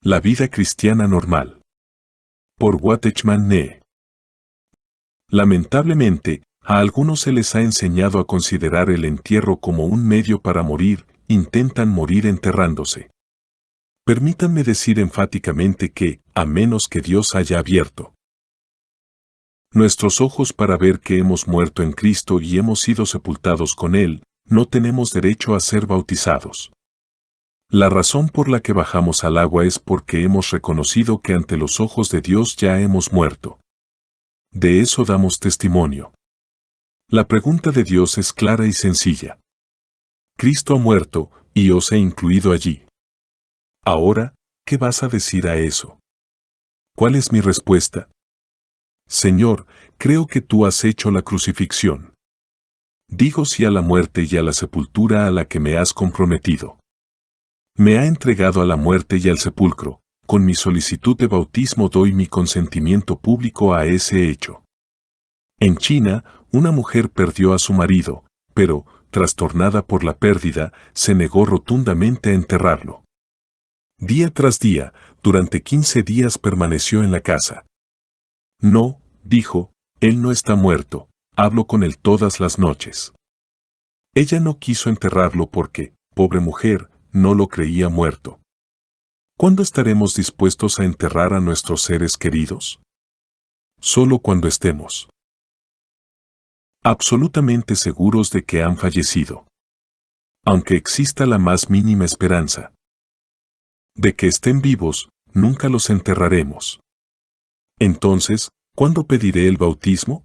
La vida cristiana normal. Por Watchman Nee. Lamentablemente, a algunos se les ha enseñado a considerar el entierro como un medio para morir, intentan morir enterrándose. Permítanme decir enfáticamente que, a menos que Dios haya abierto nuestros ojos para ver que hemos muerto en Cristo y hemos sido sepultados con Él, no tenemos derecho a ser bautizados. La razón por la que bajamos al agua es porque hemos reconocido que ante los ojos de Dios ya hemos muerto. De eso damos testimonio. La pregunta de Dios es clara y sencilla. Cristo ha muerto, y os he incluido allí. Ahora, ¿qué vas a decir a eso? ¿Cuál es mi respuesta? Señor, creo que tú has hecho la crucifixión. Digo sí a la muerte y a la sepultura a la que me has comprometido. Me ha entregado a la muerte y al sepulcro. Con mi solicitud de bautismo doy mi consentimiento público a ese hecho. En China, una mujer perdió a su marido, pero, trastornada por la pérdida, se negó rotundamente a enterrarlo. Día tras día, durante 15 días permaneció en la casa. No, dijo, él no está muerto, hablo con él todas las noches. Ella no quiso enterrarlo porque, pobre mujer, no lo creía muerto. ¿Cuándo estaremos dispuestos a enterrar a nuestros seres queridos? Solo cuando estemos absolutamente seguros de que han fallecido. Aunque exista la más mínima esperanza de que estén vivos, nunca los enterraremos. Entonces, ¿cuándo pediré el bautismo?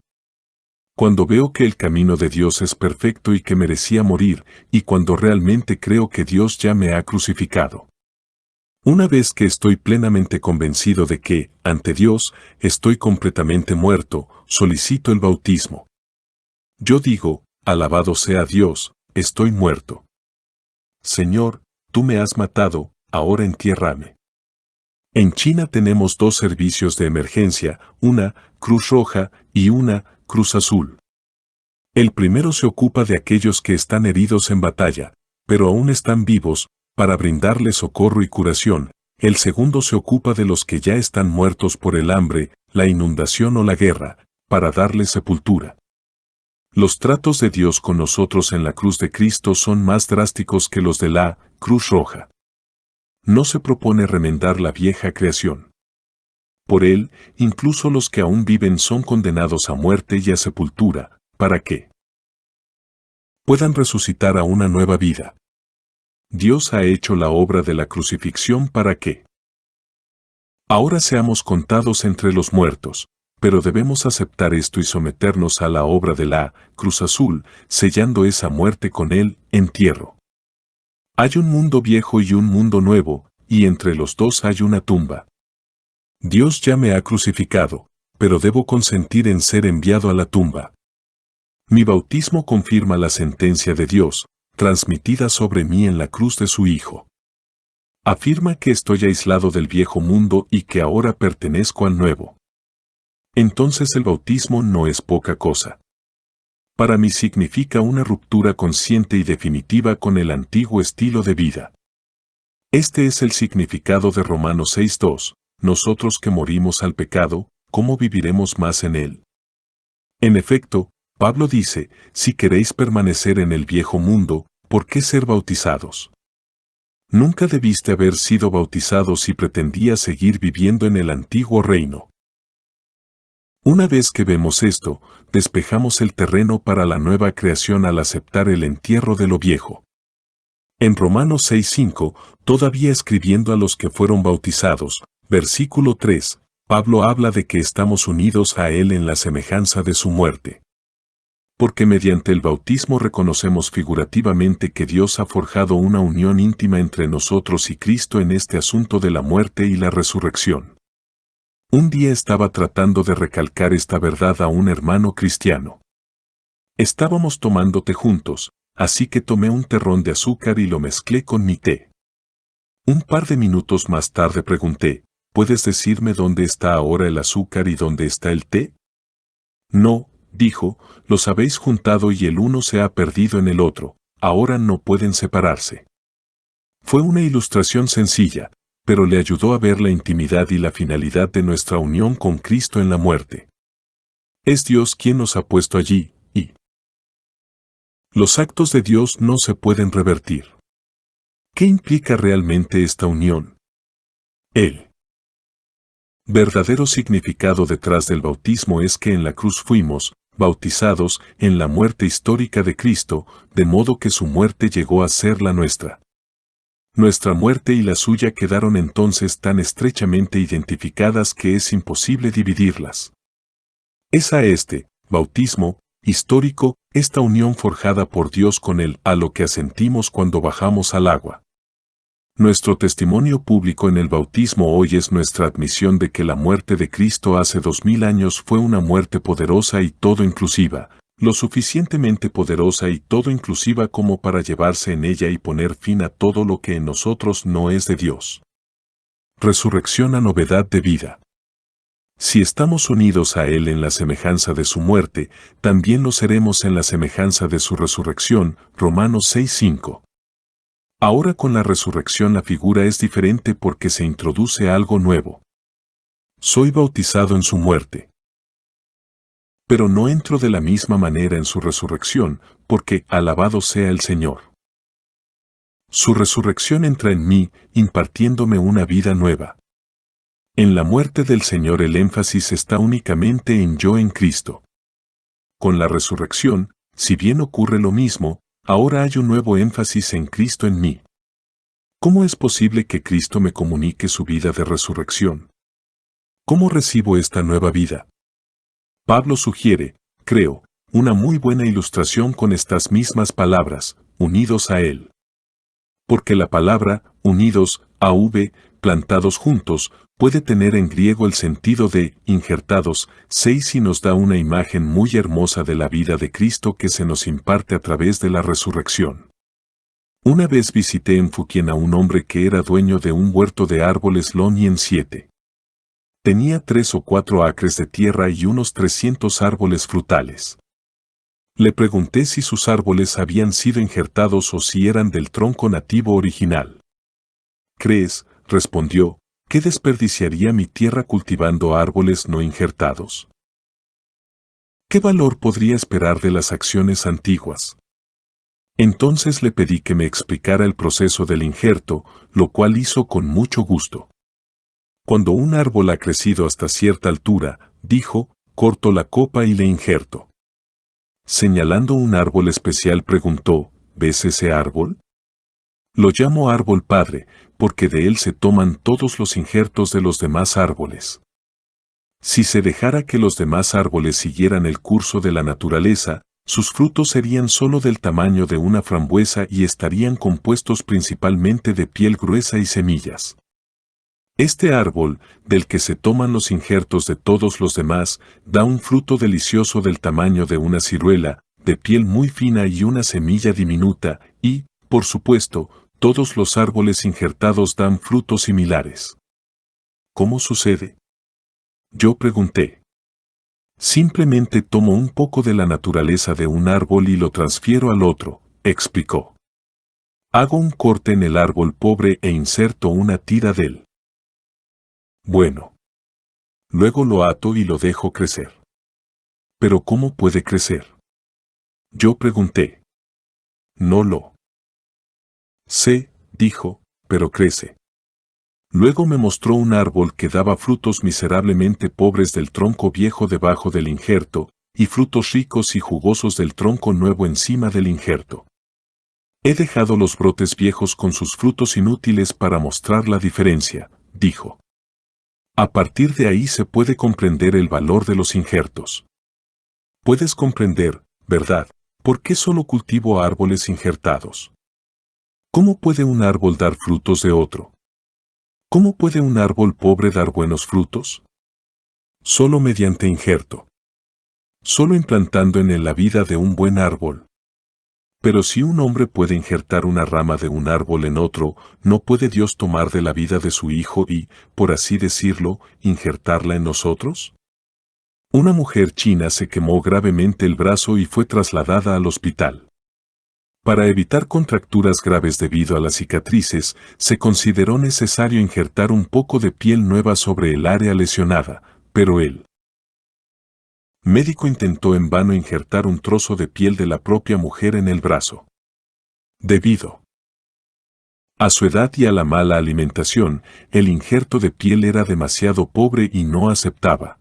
Cuando veo que el camino de Dios es perfecto y que merecía morir, y cuando realmente creo que Dios ya me ha crucificado. Una vez que estoy plenamente convencido de que, ante Dios, estoy completamente muerto, solicito el bautismo. Yo digo, alabado sea Dios, estoy muerto. Señor, tú me has matado, ahora entiérrame. En China tenemos 2 servicios de emergencia, una Cruz Roja y una Cruz Azul. El primero se ocupa de aquellos que están heridos en batalla, pero aún están vivos, para brindarles socorro y curación. El segundo se ocupa de los que ya están muertos por el hambre, la inundación o la guerra, para darles sepultura. Los tratos de Dios con nosotros en la cruz de Cristo son más drásticos que los de la Cruz Roja. No se propone remendar la vieja creación. Por él, incluso los que aún viven son condenados a muerte y a sepultura, para que puedan resucitar a una nueva vida. Dios ha hecho la obra de la crucifixión para que ahora seamos contados entre los muertos, pero debemos aceptar esto y someternos a la obra de la Cruz Azul, sellando esa muerte con el entierro. Hay un mundo viejo y un mundo nuevo, y entre los dos hay una tumba. Dios ya me ha crucificado, pero debo consentir en ser enviado a la tumba. Mi bautismo confirma la sentencia de Dios, transmitida sobre mí en la cruz de su Hijo. Afirma que estoy aislado del viejo mundo y que ahora pertenezco al nuevo. Entonces el bautismo no es poca cosa. Para mí significa una ruptura consciente y definitiva con el antiguo estilo de vida. Este es el significado de Romanos 6:2, nosotros que morimos al pecado, ¿cómo viviremos más en él? En efecto, Pablo dice, si queréis permanecer en el viejo mundo, ¿por qué ser bautizados? Nunca debiste haber sido bautizado si pretendías seguir viviendo en el antiguo reino. Una vez que vemos esto, despejamos el terreno para la nueva creación al aceptar el entierro de lo viejo. En Romanos 6:5, todavía escribiendo a los que fueron bautizados, versículo 3, Pablo habla de que estamos unidos a Él en la semejanza de su muerte. Porque mediante el bautismo reconocemos figurativamente que Dios ha forjado una unión íntima entre nosotros y Cristo en este asunto de la muerte y la resurrección. Un día estaba tratando de recalcar esta verdad a un hermano cristiano. Estábamos tomando té juntos, así que tomé un terrón de azúcar y lo mezclé con mi té. Un par de minutos más tarde pregunté, ¿puedes decirme dónde está ahora el azúcar y dónde está el té? No, dijo, los habéis juntado y el uno se ha perdido en el otro, ahora no pueden separarse. Fue una ilustración sencilla, pero le ayudó a ver la intimidad y la finalidad de nuestra unión con Cristo en la muerte. Es Dios quien nos ha puesto allí, y los actos de Dios no se pueden revertir. ¿Qué implica realmente esta unión? El verdadero significado detrás del bautismo es que en la cruz fuimos bautizados en la muerte histórica de Cristo, de modo que su muerte llegó a ser la nuestra. Nuestra muerte y la suya quedaron entonces tan estrechamente identificadas que es imposible dividirlas. Es a este bautismo histórico, esta unión forjada por Dios con Él, a lo que asentimos cuando bajamos al agua. Nuestro testimonio público en el bautismo hoy es nuestra admisión de que la muerte de Cristo hace 2000 años fue una muerte poderosa y todo inclusiva, lo suficientemente poderosa y todo inclusiva como para llevarse en ella y poner fin a todo lo que en nosotros no es de Dios. Resurrección a novedad de vida. Si estamos unidos a Él en la semejanza de su muerte, también lo seremos en la semejanza de su resurrección. Romanos 6:5. Ahora con la resurrección la figura es diferente porque se introduce algo nuevo. Soy bautizado en su muerte. Pero no entro de la misma manera en su resurrección, porque alabado sea el Señor. Su resurrección entra en mí, impartiéndome una vida nueva. En la muerte del Señor el énfasis está únicamente en yo en Cristo. Con la resurrección, si bien ocurre lo mismo, ahora hay un nuevo énfasis en Cristo en mí. ¿Cómo es posible que Cristo me comunique su vida de resurrección? ¿Cómo recibo esta nueva vida? Pablo sugiere, creo, una muy buena ilustración con estas mismas palabras, unidos a Él. Porque la palabra, unidos, AV, plantados juntos, puede tener en griego el sentido de injertados, 6 y nos da una imagen muy hermosa de la vida de Cristo que se nos imparte a través de la resurrección. Una vez visité en Fukien a un hombre que era dueño de un huerto de árboles Lonien 7. Tenía 3 o 4 acres de tierra y unos 300 árboles frutales. Le pregunté si sus árboles habían sido injertados o si eran del tronco nativo original. ¿Crees, respondió, que desperdiciaría mi tierra cultivando árboles no injertados? ¿Qué valor podría esperar de las acciones antiguas? Entonces le pedí que me explicara el proceso del injerto, lo cual hizo con mucho gusto. Cuando un árbol ha crecido hasta cierta altura, dijo, corto la copa y le injerto. Señalando un árbol especial preguntó, ¿ves ese árbol? Lo llamo árbol padre, porque de él se toman todos los injertos de los demás árboles. Si se dejara que los demás árboles siguieran el curso de la naturaleza, sus frutos serían solo del tamaño de una frambuesa y estarían compuestos principalmente de piel gruesa y semillas. Este árbol, del que se toman los injertos de todos los demás, da un fruto delicioso del tamaño de una ciruela, de piel muy fina y una semilla diminuta, y, por supuesto, todos los árboles injertados dan frutos similares. ¿Cómo sucede? Yo pregunté. Simplemente tomo un poco de la naturaleza de un árbol y lo transfiero al otro, explicó. Hago un corte en el árbol pobre e inserto una tira de él. Bueno. Luego lo ato y lo dejo crecer. ¿Pero cómo puede crecer? Yo pregunté. No lo sé, dijo, pero crece. Luego me mostró un árbol que daba frutos miserablemente pobres del tronco viejo debajo del injerto, y frutos ricos y jugosos del tronco nuevo encima del injerto. He dejado los brotes viejos con sus frutos inútiles para mostrar la diferencia, dijo. A partir de ahí se puede comprender el valor de los injertos. Puedes comprender, ¿verdad?, por qué solo cultivo árboles injertados. ¿Cómo puede un árbol dar frutos de otro? ¿Cómo puede un árbol pobre dar buenos frutos? Solo mediante injerto. Solo implantando en él la vida de un buen árbol. Pero si un hombre puede injertar una rama de un árbol en otro, ¿no puede Dios tomar de la vida de su Hijo y, por así decirlo, injertarla en nosotros? Una mujer china se quemó gravemente el brazo y fue trasladada al hospital. Para evitar contracturas graves debido a las cicatrices, se consideró necesario injertar un poco de piel nueva sobre el área lesionada, pero el médico intentó en vano injertar un trozo de piel de la propia mujer en el brazo. Debido a su edad y a la mala alimentación, el injerto de piel era demasiado pobre y no aceptaba.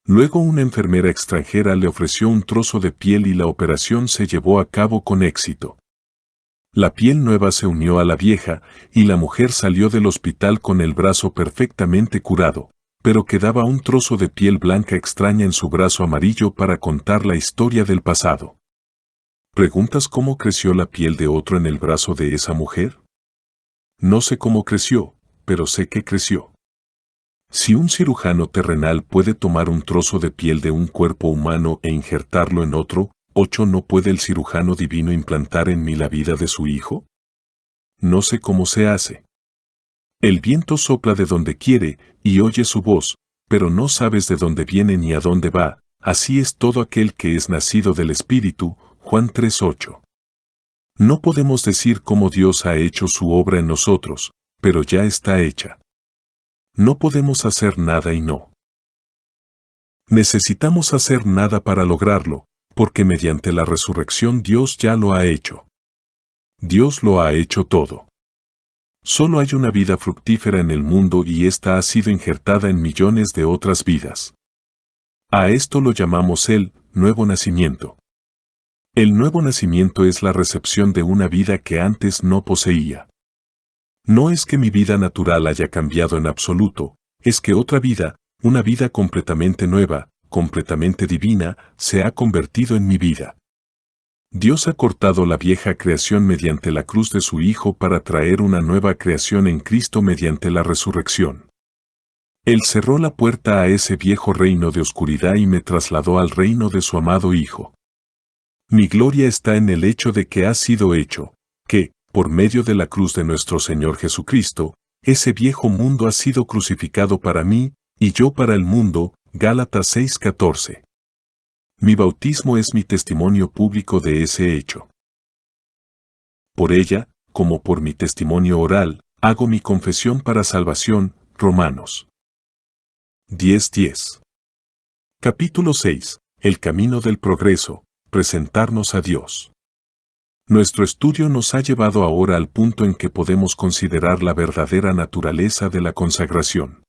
Luego una enfermera extranjera le ofreció un trozo de piel y la operación se llevó a cabo con éxito. La piel nueva se unió a la vieja, y la mujer salió del hospital con el brazo perfectamente curado, pero quedaba un trozo de piel blanca extraña en su brazo amarillo para contar la historia del pasado. ¿Preguntas cómo creció la piel de otro en el brazo de esa mujer? No sé cómo creció, pero sé que creció. Si un cirujano terrenal puede tomar un trozo de piel de un cuerpo humano e injertarlo en otro, ¿no puede el cirujano divino implantar en mí la vida de su hijo? No sé cómo se hace. El viento sopla de donde quiere, y oye su voz, pero no sabes de dónde viene ni a dónde va, así es todo aquel que es nacido del Espíritu, Juan 3:8. No podemos decir cómo Dios ha hecho su obra en nosotros, pero ya está hecha. No podemos hacer nada y no necesitamos hacer nada para lograrlo, porque mediante la resurrección Dios ya lo ha hecho. Dios lo ha hecho todo. Solo hay una vida fructífera en el mundo y esta ha sido injertada en millones de otras vidas. A esto lo llamamos el nuevo nacimiento. El nuevo nacimiento es la recepción de una vida que antes no poseía. No es que mi vida natural haya cambiado en absoluto, es que otra vida, una vida completamente nueva, completamente divina, se ha convertido en mi vida. Dios ha cortado la vieja creación mediante la cruz de su Hijo para traer una nueva creación en Cristo mediante la resurrección. Él cerró la puerta a ese viejo reino de oscuridad y me trasladó al reino de su amado Hijo. Mi gloria está en el hecho de que ha sido hecho, que, por medio de la cruz de nuestro Señor Jesucristo, ese viejo mundo ha sido crucificado para mí, y yo para el mundo, Gálatas 6:14. Mi bautismo es mi testimonio público de ese hecho. Por ella, como por mi testimonio oral, hago mi confesión para salvación, Romanos 10:10. Capítulo 6. El camino del progreso, presentarnos a Dios. Nuestro estudio nos ha llevado ahora al punto en que podemos considerar la verdadera naturaleza de la consagración.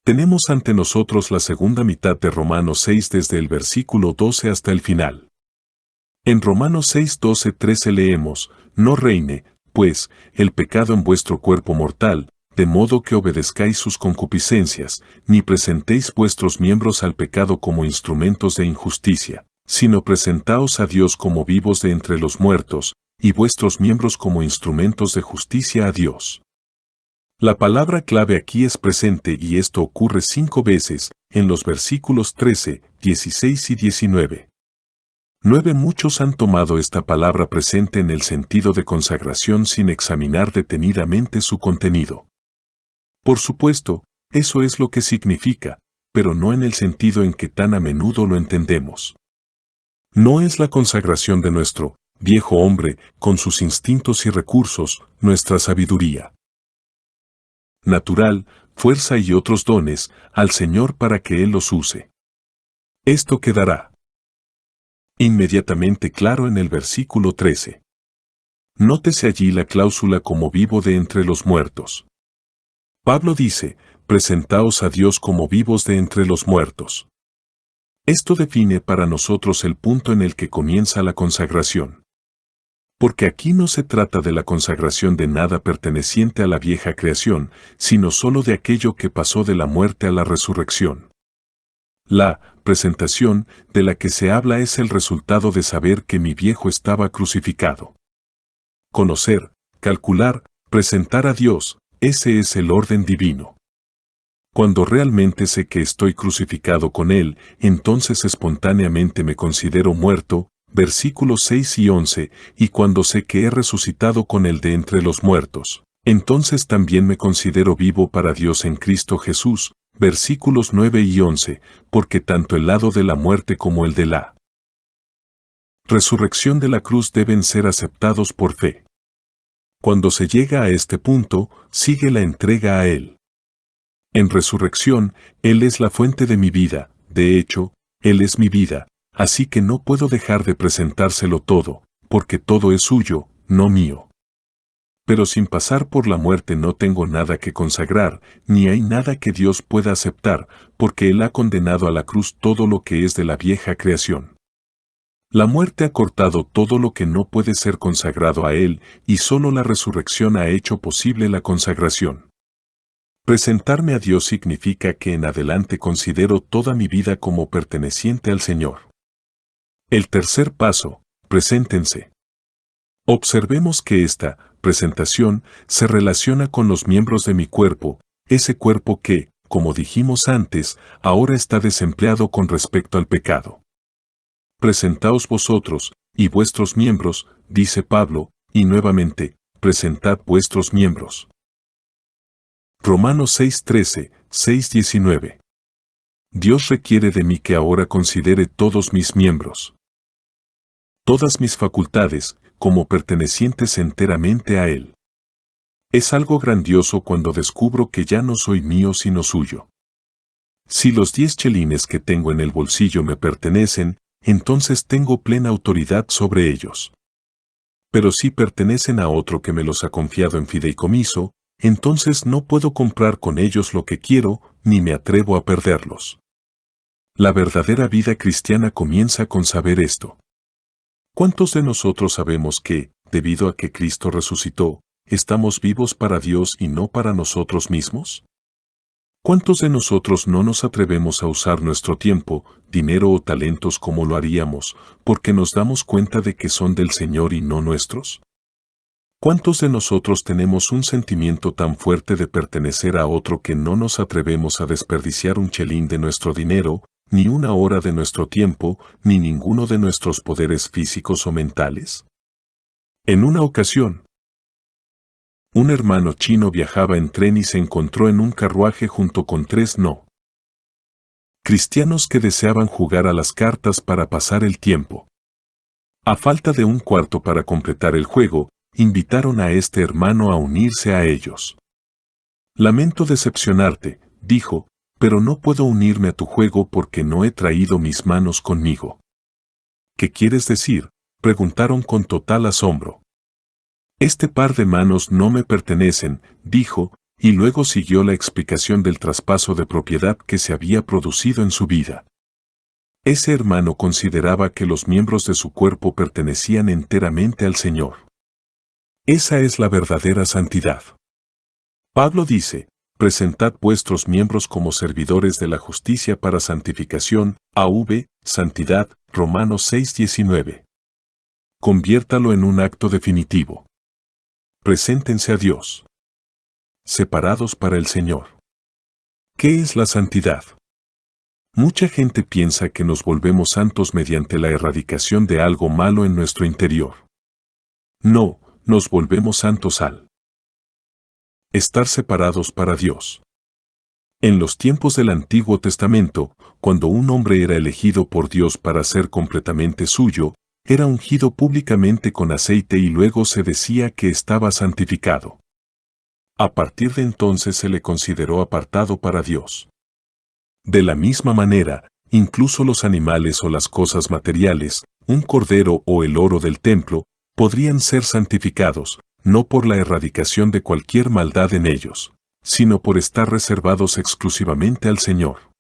Tenemos ante nosotros la segunda mitad de Romanos 6 desde el versículo 12 hasta el final. En Romanos 6:12-13 leemos, no reine, pues, el pecado en vuestro cuerpo mortal, de modo que obedezcáis sus concupiscencias, ni presentéis vuestros miembros al pecado como instrumentos de injusticia, sino presentaos a Dios como vivos de entre los muertos, y vuestros miembros como instrumentos de justicia a Dios. La palabra clave aquí es presente y esto ocurre 5 veces, en los versículos 13, 16 y 19. Muchos han tomado esta palabra presente en el sentido de consagración sin examinar detenidamente su contenido. Por supuesto, eso es lo que significa, pero no en el sentido en que tan a menudo lo entendemos. No es la consagración de nuestro viejo hombre, con sus instintos y recursos, nuestra sabiduría natural, fuerza y otros dones, al Señor para que Él los use. Esto quedará inmediatamente claro en el versículo 13. Nótese allí la cláusula como vivo de entre los muertos. Pablo dice, presentaos a Dios como vivos de entre los muertos. Esto define para nosotros el punto en el que comienza la consagración. Porque aquí no se trata de la consagración de nada perteneciente a la vieja creación, sino solo de aquello que pasó de la muerte a la resurrección. La presentación de la que se habla es el resultado de saber que mi viejo estaba crucificado. Conocer, calcular, presentar a Dios, ese es el orden divino. Cuando realmente sé que estoy crucificado con Él, entonces espontáneamente me considero muerto, versículos 6 y 11, y cuando sé que he resucitado con Él de entre los muertos, entonces también me considero vivo para Dios en Cristo Jesús, versículos 9 y 11, porque tanto el lado de la muerte como el de la resurrección de la cruz deben ser aceptados por fe. Cuando se llega a este punto, sigue la entrega a Él. En resurrección, Él es la fuente de mi vida, de hecho, Él es mi vida, así que no puedo dejar de presentárselo todo, porque todo es suyo, no mío. Pero sin pasar por la muerte no tengo nada que consagrar, ni hay nada que Dios pueda aceptar, porque Él ha condenado a la cruz todo lo que es de la vieja creación. La muerte ha cortado todo lo que no puede ser consagrado a Él, y solo la resurrección ha hecho posible la consagración. Presentarme a Dios significa que en adelante considero toda mi vida como perteneciente al Señor. El tercer paso, preséntense. Observemos que esta presentación se relaciona con los miembros de mi cuerpo, ese cuerpo que, como dijimos antes, ahora está desempleado con respecto al pecado. Presentaos vosotros, y vuestros miembros, dice Pablo, y nuevamente, presentad vuestros miembros. Romanos 6:13, 6:19. Dios requiere de mí que ahora considere todos mis miembros, todas mis facultades, como pertenecientes enteramente a Él. Es algo grandioso cuando descubro que ya no soy mío sino suyo. Si los 10 chelines que tengo en el bolsillo me pertenecen, entonces tengo plena autoridad sobre ellos. Pero si pertenecen a otro que me los ha confiado en fideicomiso, entonces no puedo comprar con ellos lo que quiero, ni me atrevo a perderlos. La verdadera vida cristiana comienza con saber esto. ¿Cuántos de nosotros sabemos que, debido a que Cristo resucitó, estamos vivos para Dios y no para nosotros mismos? ¿Cuántos de nosotros no nos atrevemos a usar nuestro tiempo, dinero o talentos como lo haríamos, porque nos damos cuenta de que son del Señor y no nuestros? ¿Cuántos de nosotros tenemos un sentimiento tan fuerte de pertenecer a otro que no nos atrevemos a desperdiciar un chelín de nuestro dinero, ni una hora de nuestro tiempo, ni ninguno de nuestros poderes físicos o mentales? En una ocasión, un hermano chino viajaba en tren y se encontró en un carruaje junto con 3 cristianos que deseaban jugar a las cartas para pasar el tiempo. A falta de un cuarto para completar el juego, invitaron a este hermano a unirse a ellos. Lamento decepcionarte, dijo, pero no puedo unirme a tu juego porque no he traído mis manos conmigo. ¿Qué quieres decir?, preguntaron con total asombro. Este par de manos no me pertenecen, dijo, y luego siguió la explicación del traspaso de propiedad que se había producido en su vida. Ese hermano consideraba que los miembros de su cuerpo pertenecían enteramente al Señor. Esa es la verdadera santidad. Pablo dice, presentad vuestros miembros como servidores de la justicia para santificación, santidad, Romanos 6:19. Conviértalo en un acto definitivo. Preséntense a Dios. Separados para el Señor. ¿Qué es la santidad? Mucha gente piensa que nos volvemos santos mediante la erradicación de algo malo en nuestro interior. No, nos volvemos santos al estar separados para Dios. En los tiempos del Antiguo Testamento, cuando un hombre era elegido por Dios para ser completamente suyo, era ungido públicamente con aceite y luego se decía que estaba santificado. A partir de entonces se le consideró apartado para Dios. De la misma manera, incluso los animales o las cosas materiales, un cordero o el oro del templo, podrían ser santificados, no por la erradicación de cualquier maldad en ellos, sino por estar reservados exclusivamente al Señor.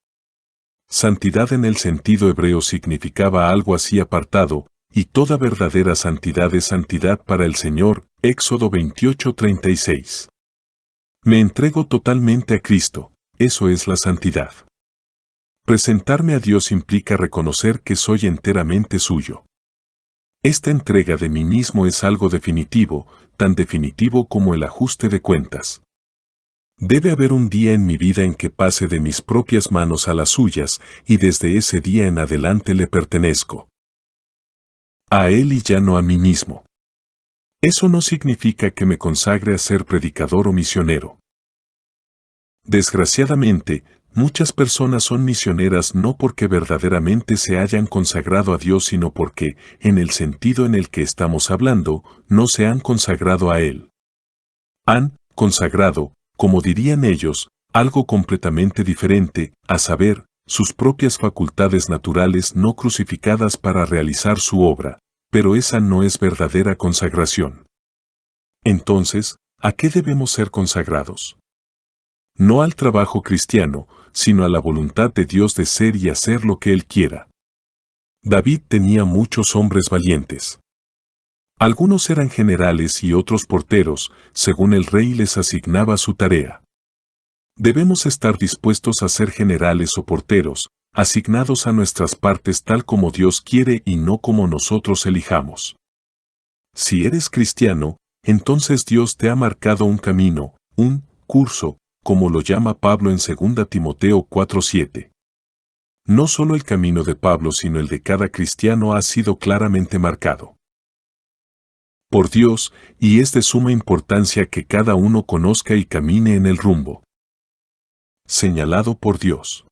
Santidad en el sentido hebreo significaba algo así apartado, y toda verdadera santidad es santidad para el Señor, Éxodo 28:36. Me entrego totalmente a Cristo, eso es la santidad. Presentarme a Dios implica reconocer que soy enteramente suyo. Esta entrega de mí mismo es algo definitivo, tan definitivo como el ajuste de cuentas. Debe haber un día en mi vida en que pase de mis propias manos a las suyas, y desde ese día en adelante le pertenezco. A Él y ya no a mí mismo. Eso no significa que me consagre a ser predicador o misionero. Desgraciadamente, muchas personas son misioneras no porque verdaderamente se hayan consagrado a Dios, sino porque, en el sentido en el que estamos hablando, no se han consagrado a Él. Han consagrado, como dirían ellos, algo completamente diferente, a saber, sus propias facultades naturales no crucificadas para realizar su obra, pero esa no es verdadera consagración. Entonces, ¿a qué debemos ser consagrados? No al trabajo cristiano, sino a la voluntad de Dios de ser y hacer lo que Él quiera. David tenía muchos hombres valientes. Algunos eran generales y otros porteros, según el rey les asignaba su tarea. Debemos estar dispuestos a ser generales o porteros, asignados a nuestras partes tal como Dios quiere y no como nosotros elijamos. Si eres cristiano, entonces Dios te ha marcado un camino, un curso, como lo llama Pablo en 2 Timoteo 4:7. No solo el camino de Pablo, sino el de cada cristiano ha sido claramente marcado por Dios, y es de suma importancia que cada uno conozca y camine en el rumbo señalado por Dios.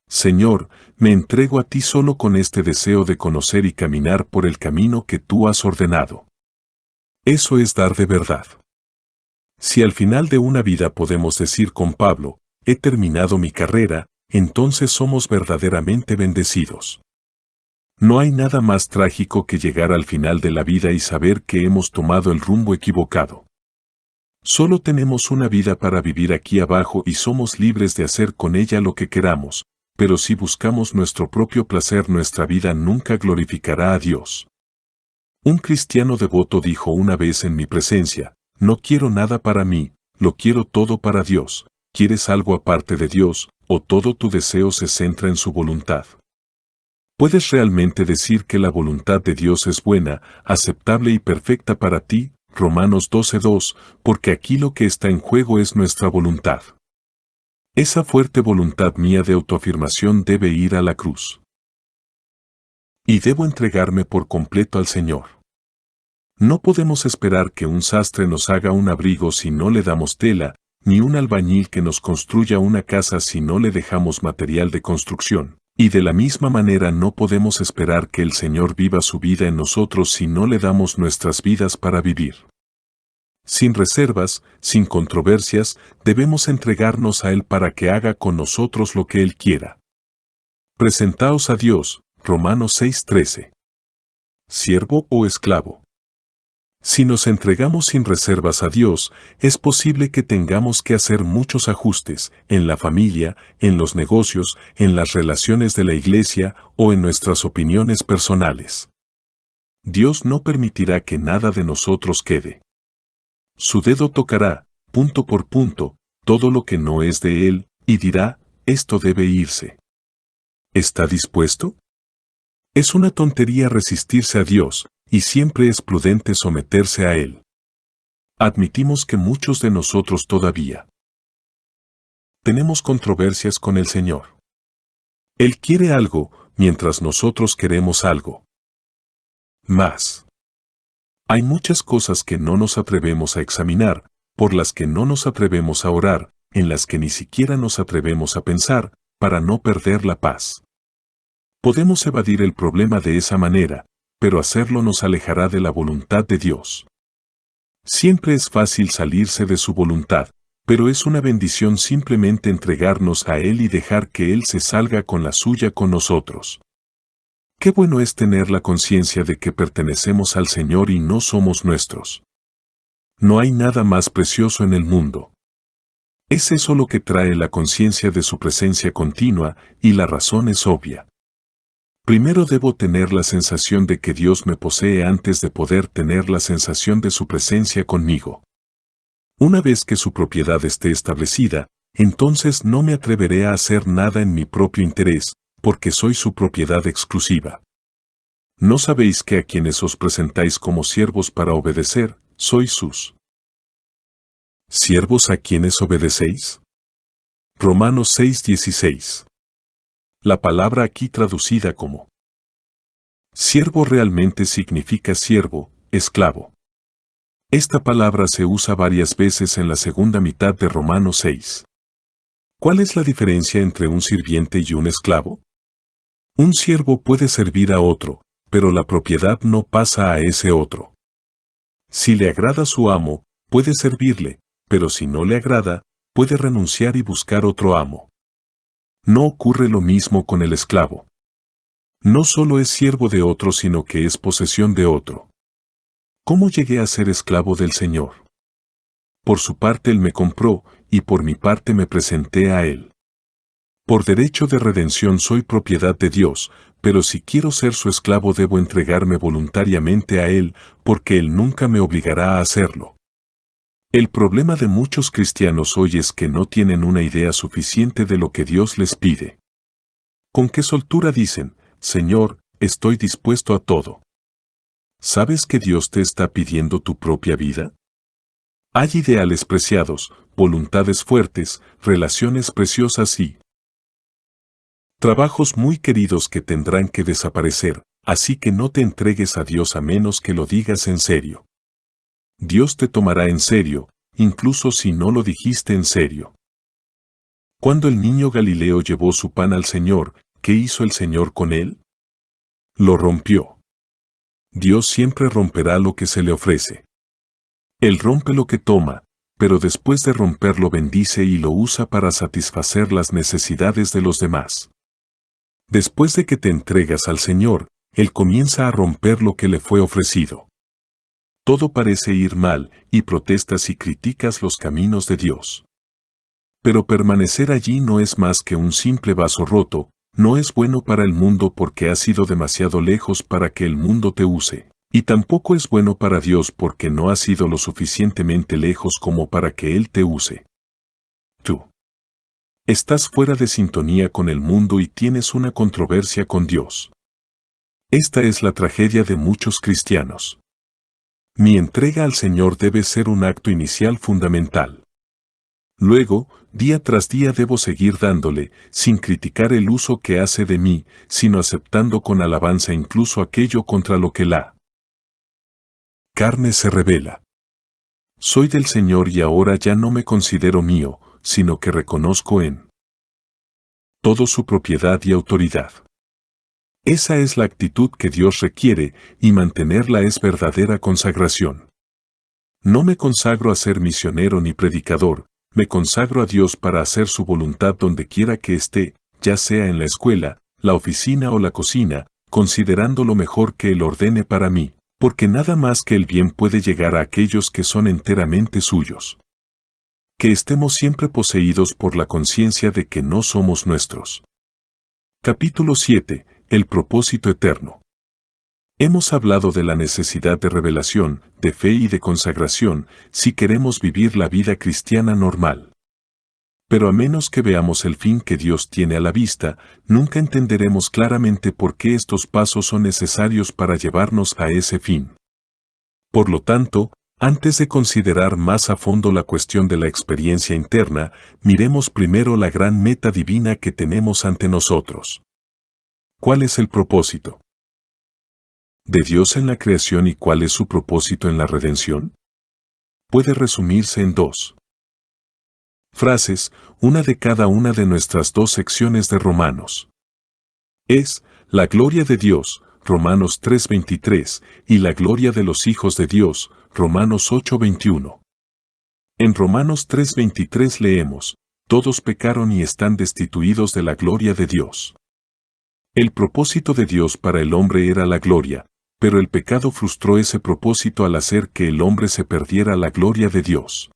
Señor, me entrego a ti solo con este deseo de conocer y caminar por el camino que tú has ordenado. Eso es dar de verdad. Si al final de una vida podemos decir con Pablo, he terminado mi carrera, entonces somos verdaderamente bendecidos. No hay nada más trágico que llegar al final de la vida y saber que hemos tomado el rumbo equivocado. Solo tenemos una vida para vivir aquí abajo y somos libres de hacer con ella lo que queramos, pero si buscamos nuestro propio placer, nuestra vida nunca glorificará a Dios. Un cristiano devoto dijo una vez en mi presencia, no quiero nada para mí, lo quiero todo para Dios. ¿Quieres algo aparte de Dios, o todo tu deseo se centra en su voluntad? ¿Puedes realmente decir que la voluntad de Dios es buena, aceptable y perfecta para ti? Romanos 12:2, porque aquí lo que está en juego es nuestra voluntad. Esa fuerte voluntad mía de autoafirmación debe ir a la cruz. Y debo entregarme por completo al Señor. No podemos esperar que un sastre nos haga un abrigo si no le damos tela, ni un albañil que nos construya una casa si no le dejamos material de construcción. Y de la misma manera no podemos esperar que el Señor viva su vida en nosotros si no le damos nuestras vidas para vivir. Sin reservas, sin controversias, debemos entregarnos a Él para que haga con nosotros lo que Él quiera. Presentaos a Dios, Romanos 6:13. Siervo o esclavo. Si nos entregamos sin reservas a Dios, es posible que tengamos que hacer muchos ajustes, en la familia, en los negocios, en las relaciones de la iglesia o en nuestras opiniones personales. Dios no permitirá que nada de nosotros quede. Su dedo tocará, punto por punto, todo lo que no es de Él, y dirá, esto debe irse. ¿Está dispuesto? Es una tontería resistirse a Dios, y siempre es prudente someterse a Él. Admitimos que muchos de nosotros todavía tenemos controversias con el Señor. Él quiere algo, mientras nosotros queremos algo más. Hay muchas cosas que no nos atrevemos a examinar, por las que no nos atrevemos a orar, en las que ni siquiera nos atrevemos a pensar, para no perder la paz. Podemos evadir el problema de esa manera, pero hacerlo nos alejará de la voluntad de Dios. Siempre es fácil salirse de su voluntad, pero es una bendición simplemente entregarnos a Él y dejar que Él se salga con la suya con nosotros. Qué bueno es tener la conciencia de que pertenecemos al Señor y no somos nuestros. No hay nada más precioso en el mundo. Es eso lo que trae la conciencia de su presencia continua, y la razón es obvia. Primero debo tener la sensación de que Dios me posee antes de poder tener la sensación de su presencia conmigo. Una vez que su propiedad esté establecida, entonces no me atreveré a hacer nada en mi propio interés, porque soy su propiedad exclusiva. ¿No sabéis que a quienes os presentáis como siervos para obedecer, sois sus siervos a quienes obedecéis? Romanos 6:16. La palabra aquí traducida como siervo realmente significa siervo, esclavo. Esta palabra se usa varias veces en la segunda mitad de Romanos 6. ¿Cuál es la diferencia entre un sirviente y un esclavo? Un siervo puede servir a otro, pero la propiedad no pasa a ese otro. Si le agrada su amo, puede servirle, pero si no le agrada, puede renunciar y buscar otro amo. No ocurre lo mismo con el esclavo. No solo es siervo de otro, sino que es posesión de otro. ¿Cómo llegué a ser esclavo del Señor? Por su parte Él me compró, y por mi parte me presenté a Él. Por derecho de redención soy propiedad de Dios, pero si quiero ser su esclavo debo entregarme voluntariamente a Él, porque Él nunca me obligará a hacerlo. El problema de muchos cristianos hoy es que no tienen una idea suficiente de lo que Dios les pide. ¿Con qué soltura dicen, Señor, estoy dispuesto a todo? ¿Sabes que Dios te está pidiendo tu propia vida? Hay ideales preciados, voluntades fuertes, relaciones preciosas y trabajos muy queridos que tendrán que desaparecer, así que no te entregues a Dios a menos que lo digas en serio. Dios te tomará en serio, incluso si no lo dijiste en serio. Cuando el niño Galileo llevó su pan al Señor, ¿qué hizo el Señor con él? Lo rompió. Dios siempre romperá lo que se le ofrece. Él rompe lo que toma, pero después de romperlo bendice y lo usa para satisfacer las necesidades de los demás. Después de que te entregas al Señor, Él comienza a romper lo que le fue ofrecido. Todo parece ir mal, y protestas y criticas los caminos de Dios. Pero permanecer allí no es más que un simple vaso roto, no es bueno para el mundo porque has ido demasiado lejos para que el mundo te use. Y tampoco es bueno para Dios porque no has ido lo suficientemente lejos como para que Él te use. Tú estás fuera de sintonía con el mundo y tienes una controversia con Dios. Esta es la tragedia de muchos cristianos. Mi entrega al Señor debe ser un acto inicial fundamental. Luego, día tras día debo seguir dándole, sin criticar el uso que hace de mí, sino aceptando con alabanza incluso aquello contra lo que la carne se revela. Soy del Señor y ahora ya no me considero mío, sino que reconozco en todo su propiedad y autoridad. Esa es la actitud que Dios requiere, y mantenerla es verdadera consagración. No me consagro a ser misionero ni predicador, me consagro a Dios para hacer su voluntad donde quiera que esté, ya sea en la escuela, la oficina o la cocina, considerando lo mejor que Él ordene para mí, porque nada más que el bien puede llegar a aquellos que son enteramente suyos. Que estemos siempre poseídos por la conciencia de que no somos nuestros. Capítulo 7. El propósito eterno. Hemos hablado de la necesidad de revelación, de fe y de consagración, si queremos vivir la vida cristiana normal. Pero a menos que veamos el fin que Dios tiene a la vista, nunca entenderemos claramente por qué estos pasos son necesarios para llevarnos a ese fin. Por lo tanto, antes de considerar más a fondo la cuestión de la experiencia interna, miremos primero la gran meta divina que tenemos ante nosotros. ¿Cuál es el propósito de Dios en la creación y cuál es su propósito en la redención? Puede resumirse en dos frases, una de cada una de nuestras dos secciones de Romanos. Es la gloria de Dios, Romanos 3:23, y la gloria de los hijos de Dios, Romanos 8:21. En Romanos 3:23 leemos, todos pecaron y están destituidos de la gloria de Dios. El propósito de Dios para el hombre era la gloria, pero el pecado frustró ese propósito al hacer que el hombre se perdiera la gloria de Dios.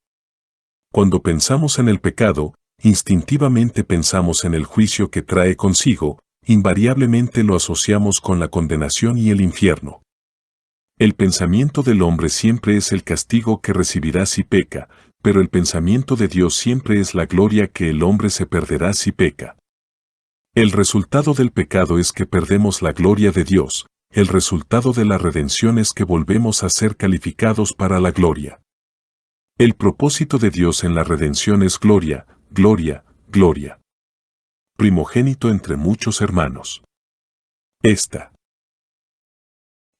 Cuando pensamos en el pecado, instintivamente pensamos en el juicio que trae consigo, invariablemente lo asociamos con la condenación y el infierno. El pensamiento del hombre siempre es el castigo que recibirá si peca, pero el pensamiento de Dios siempre es la gloria que el hombre se perderá si peca. El resultado del pecado es que perdemos la gloria de Dios, el resultado de la redención es que volvemos a ser calificados para la gloria. El propósito de Dios en la redención es gloria, gloria, gloria. Primogénito entre muchos hermanos. Esta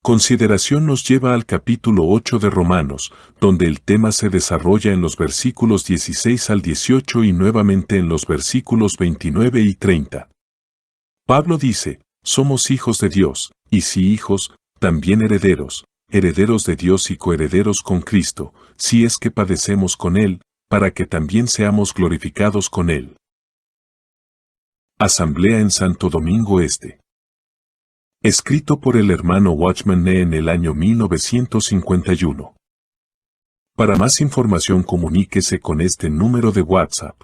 consideración nos lleva al capítulo 8 de Romanos, donde el tema se desarrolla en los versículos 16 al 18 y nuevamente en los versículos 29 y 30. Pablo dice, somos hijos de Dios, y si hijos, también herederos, herederos de Dios y coherederos con Cristo, si es que padecemos con Él, para que también seamos glorificados con Él. Asamblea en Santo Domingo Este. Escrito por el hermano Watchman Nee en el año 1951. Para más información comuníquese con este número de WhatsApp.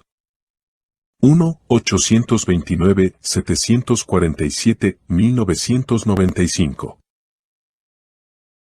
1-829-747-1995.